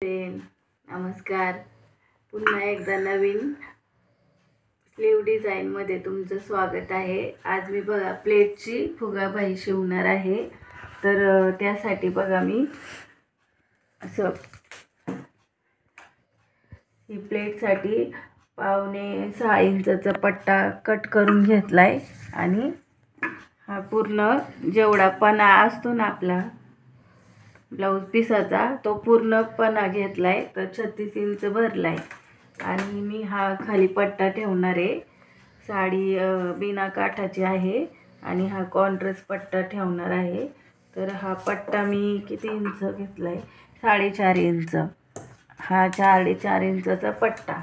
नमस्कार. पुन्हा एकदा नवीन स्लीव डिझाईनमध्ये तुमचं स्वागत आहे. आज मी बघा प्लेटची फुगाबाई शिवणार आहे. तर त्यासाठी बघा मी असं ही प्लेटसाठी 5.5 इंचाचा पट्टा कट करून घेतलाय आणि हा पूर्ण जेवढा पणा असतो ना आपला ब्लाऊज पिसाचा तो पूर्णपणा घेतलाय. तर 36 इंच भरलाय आणि मी हा खाली पट्टा ठेवणार आहे. साडी बिना काठाची आहे आणि हा कॉन्ट्रास्ट पट्टा ठेवणार आहे. तर हा पट्टा मी किती इंच घेतलाय, 4.5 इंच. हा 4.5 इंचाचा पट्टा.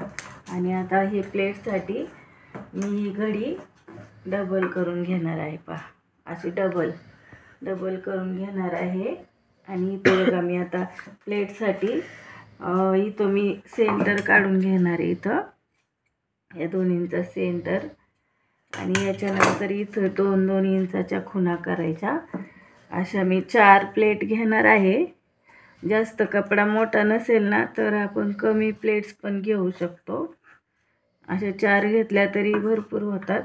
आणि आता हे प्लेटसाठी मी ही घडी डबल करून घेणार आहे. पहा अशी डबल करून घेणार आहे. आणि इथं बघा मी आता प्लेटसाठी इथं मी सेंटर काढून घेणार आहे. इथं या 2 इंच सेंटर आणि याच्यानंतर इथं 2-2 इंचाच्या खुणा करायच्या. अशा मी 4 प्लेट घेणार आहे. जास्त कपडा मोठा नसेल ना तर आपण कमी प्लेट्स पण घेऊ शकतो. अशा 4 घेतल्या तरी भरपूर होतात.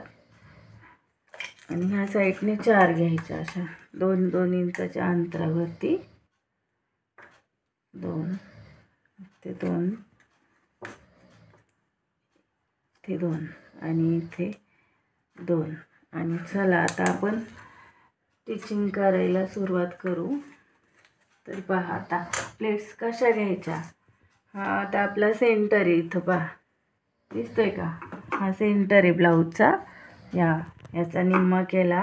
आणि ह्या साईडने 4 घ्यायच्या अशा 2-2 इंचाच्या अंतरावरती. 2 ते 2 ते 2 आणि इथे 2. आणि चला आता आपण स्टिचिंग करायला सुरुवात करू. तर पहा आता प्लेट्स कशा घ्यायच्या. हा आता आपला सेंटर आहे. इथं पहा दिसतोय का, हा सेंटर आहे ब्लाऊजचा. याचा निम्मा केला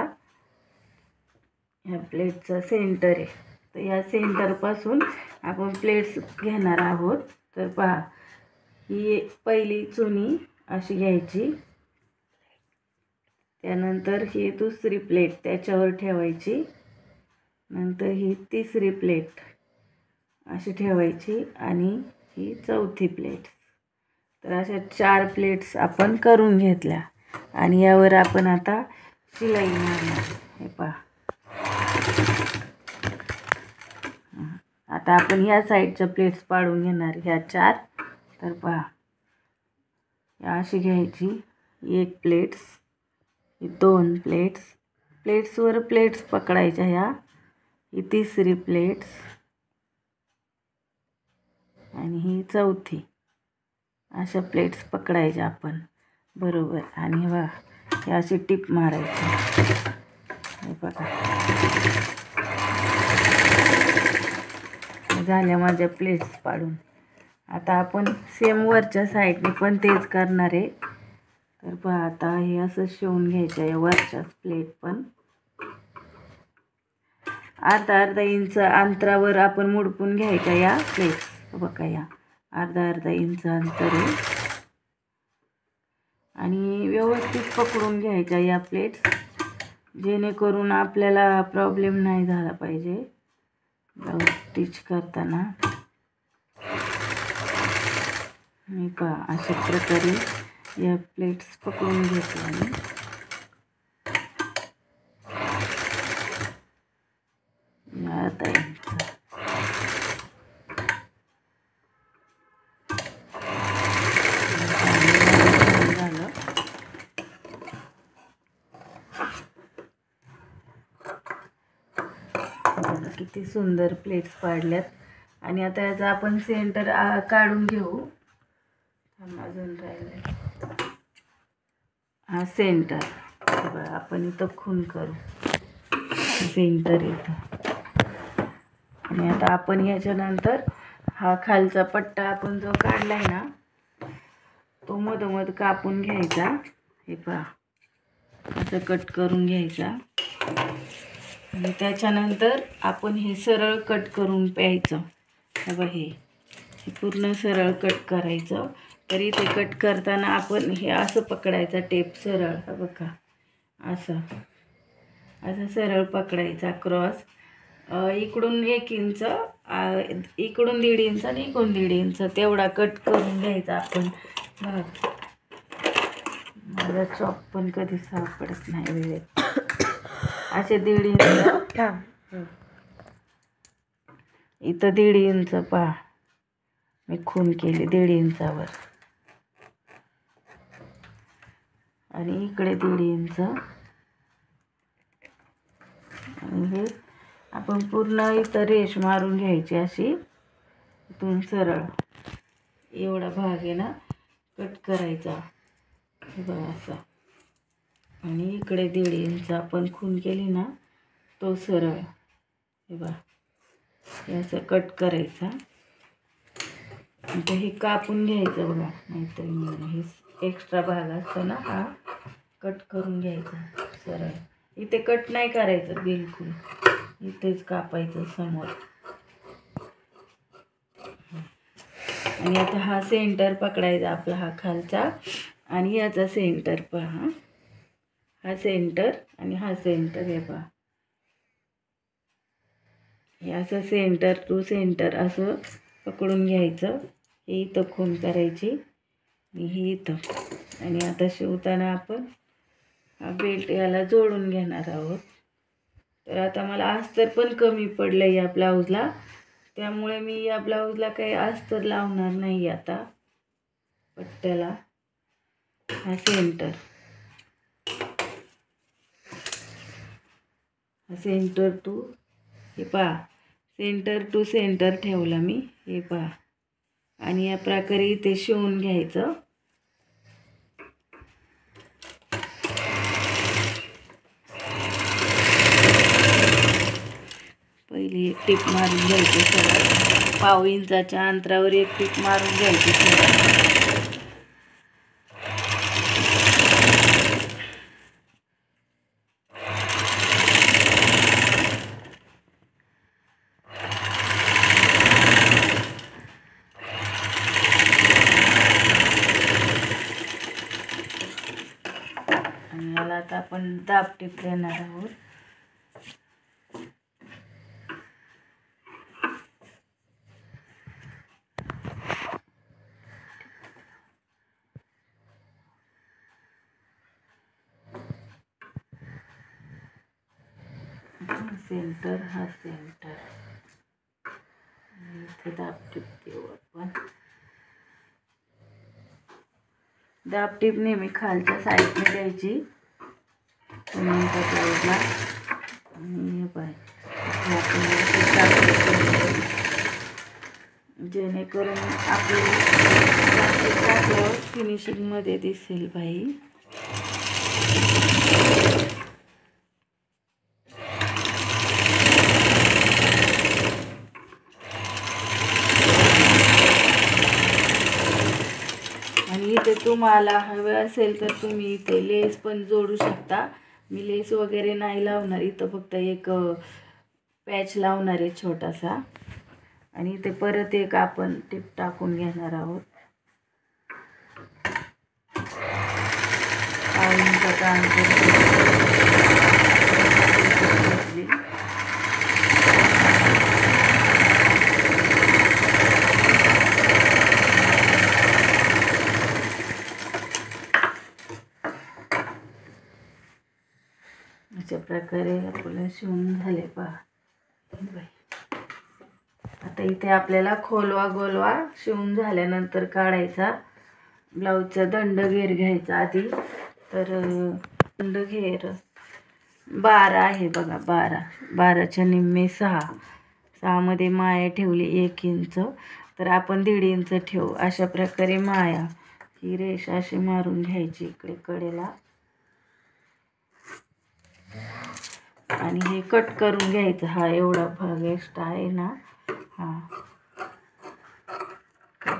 ह्या प्लेटचा सेंटर आहे. तर या सेंटरपासून आपण प्लेट्स घेणार आहोत. तर पहा ही पहिली चुनी अशी घ्यायची, त्यानंतर ही दुसरी प्लेट त्याच्यावर ठेवायची, नंतर ही तिसरी प्लेट अशी ठेवायची आणि ही चौथी प्लेट. तर अशा 4 प्लेट्स आपण करून घेतल्या आणि यावर आपण आता शिलाई मारणार. हे पहा आता आपण ह्या साईडच्या प्लेट्स पाडून घेणार ह्या 4. तर पहा या अशी घ्यायची 1 प्लेट्स, 2 प्लेट्सवर प्लेट्स पकडायच्या. ही तिसरी प्लेट्स आणि ही चौथी. अशा प्लेट्स पकडायच्या आपण बरोबर. आणि बघा हे अशी टिप मारायची. हे बघा झाल्या माझ्या प्लेट्स पाडून. आता आपण सेम वरच्या साईडने पण तेच करणार आहे. तर पहा आता हे असं शिवून घ्यायचं या वरच्या प्लेट पण अर्धा इंच अंतरावर आपण मुडपून घ्यायच्या या प्लेट्स. बघा या अर्धा इंच अंतर आहे आणि व्यवस्थित पकडून घ्यायच्या या प्लेट्स, जेणेकरून आपल्याला प्रॉब्लेम नाही झाला पाहिजे ब्लाऊज स्टिच करताना. मी पहा अशा प्रकारे या प्लेट्स पकडून घेतल्या मी. अर्धा इंच झालं. किती सुंदर प्लेट्स पाडल्यात. आणि आता याचा आपण सेंटर काढून घेऊ. अजून राहिले हा सेंटर. बघा आपण इथं खून करू सेंटर इथं. आणि आता आपण याच्यानंतर हा खालचा पट्टा आपण जो काढलाय ना तो मधोमध कापून घ्यायचा. हे पहा असं कट करून घ्यायचा आणि त्याच्यानंतर आपण हे सरळ कट करून प्यायचं. बघा हे पूर्ण सरळ कट करायचं. तर इथे कट करताना आपण हे असं पकडायचं टेप सरळ. बघा असं सरळ पकडायचा क्रॉस. इकडून 1 इंच, इकडून 1.5 इंच आणि इकडून 1.5 इंच तेवढा कट करून घ्यायचा आपण. बघा माझा चॉप पण कधी सापडत नाही वेळेत. असे 1.5 इंच, इथं 1.5 इंच पहा मी खून केली 1.5 इंचावर आणि इकडे 1.5 इंच आणि हे आपण पूर्ण इथं रेष मारून घ्यायची अशी इथून सरळ एवढा भाग आहे ना कट करायचा हे बघा असा आणि इकडे 1.5 इंच आपण खून केली ना तो सरळ हे बघा हे असं कट करायचा. आता हे कापून घ्यायचं बघा नाहीतर हे एक्स्ट्रा भाग असतो ना हा कट करून घ्यायचा सरळ. इथे कट नाही करायचं बिलकुल, इथेच कापायचं समोर. आणि आता हा सेंटर पकडायचा आपला हा खालचा आणि याचा सेंटर पहा, हा सेंटर आणि हा सेंटर हे पहा, हे असं सेंटर टू सेंटर असं पकडून घ्यायचं. हे इथं खून करायची आणि ही इथं. आणि आता शिवताना आपण हा बेल्ट याला जोडून घेणार आहोत. तर आता मला अस्तर पण कमी पडलं या ब्लाऊजला, त्यामुळे मी या ब्लाऊजला काही अस्तर लावणार नाही आता पट्ट्याला. हा सेंटर, हा सेंटर टू हे पहा, सेंटर टू सेंटर ठेवला मी हे पहा. आणि या प्रकारे इथे शिवून घ्यायचं. पहिली एक टिप मारून घ्यायची सरळ, 1/2 इंचाच्या अंतरावर एक टिप मारून घ्यायची सरळ. आणि याला आता आपण दाब टिप देणार आहोत. सेंटर, हा सेंटर, इथे दाब टिप देऊ आपण. दाब टिप नेहमी खालच्या साईडने द्यायची ब्लाऊजला. आणि हे पाय जेणेकरून आपली फिनिशिंगमध्ये दिसेल बाई. आणि इथे तुम्हाला हवे असेल तर तुम्ही इथे लेस पण जोडू शकता. मी लेस वगैरे नाही लावणार, इथं फक्त एक पॅच लावणार आहे छोटासा. आणि इथे परत एक आपण टिप टाकून घेणार आहोत. अशा प्रकारे आपल्याला शिवून झाले पहा. आता इथे आपल्याला खोलवा गोलवा शिवून झाल्यानंतर काढायचा. ब्लाऊजचा दंड घेर घ्यायचा आधी. तर दंड घेर 12 आहे बघा, 12च्या निम्मे 6 मध्ये माया ठेवली 1 इंच, तर आपण 1.5 इंच ठेवू. अशा प्रकारे माया ही रेष अशी मारून घ्यायची इकडे कडेला आणि हे कट करून घ्यायचं. हा एवढा भाग एक्स्ट्रा आहे ना, हा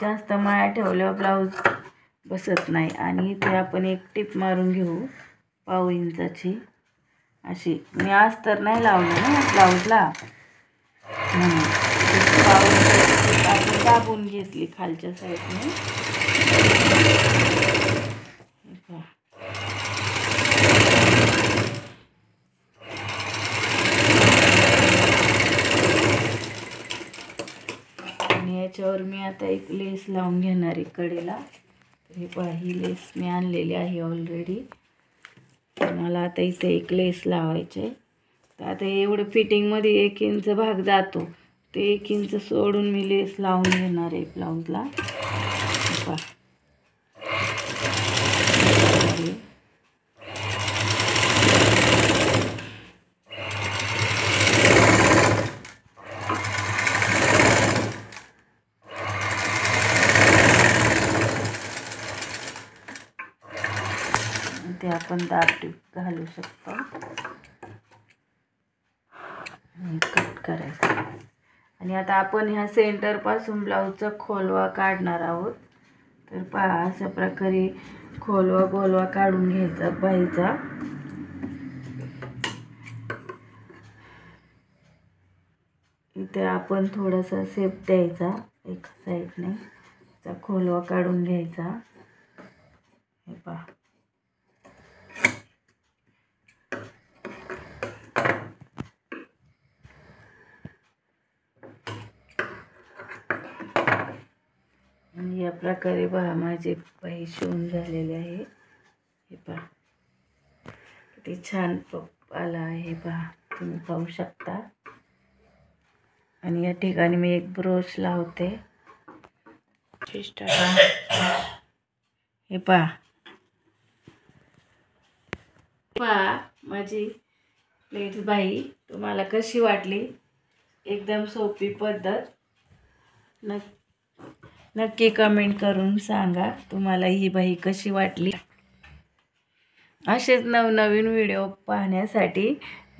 जास्त माया ठेवल्यावर ब्लाऊज बसत नाही. आणि इथे आपण एक टिप मारून घेऊ 1/2 इंचाची अशी. मी अस्तर नाही लावलं ना ब्लाऊजला म्हणून 1/2 इंचाची आपण दाबून घेतली खालच्या साईडने. याच्यावर मी आता एक लेस लावून घेणार आहे कडेला. हे पहा, ही लेस मी आणलेली आहे ऑलरेडी. तर मला आता इथे एक लेस लावायचे. तर आता एवढं फिटिंगमध्ये 1 इंच भाग जातो, ते 1 इंच सोडून मी लेस लावून घेणार आहे ब्लाऊजला. ते आपण दाब टीप घालू शकतो आणि कट करायचं. आणि आता आपण ह्या सेंटरपासून ब्लाऊजचा खोलवा काढणार आहोत. तर पहा अशा प्रकारे खोलवा गोलवा काढून घ्यायचा बाईचा. इथे आपण थोडासा शेप द्यायचा एका साईडने, त्याचा खोलवा काढून घ्यायचा. हे पहा आणि या प्रकारे पहा माझे बाई शिवून झालेले आहे. हे पहा किती छान आला आहे, पहा तुम्ही पाहू शकता. आणि या ठिकाणी मी एक ब्रोच लावते. हे पहा माझी प्लेट्स बाई तुम्हाला कशी वाटली? एकदम सोपी पद्धत. नक्की कमेंट करून सांगा तुम्हाला ही बाई कशी वाटली. असेच नवनवीन व्हिडिओ पाहण्यासाठी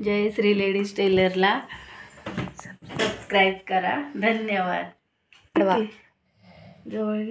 जय श्री लेडीज टेलरला सबस्क्राईब करा. धन्यवाद. जवळ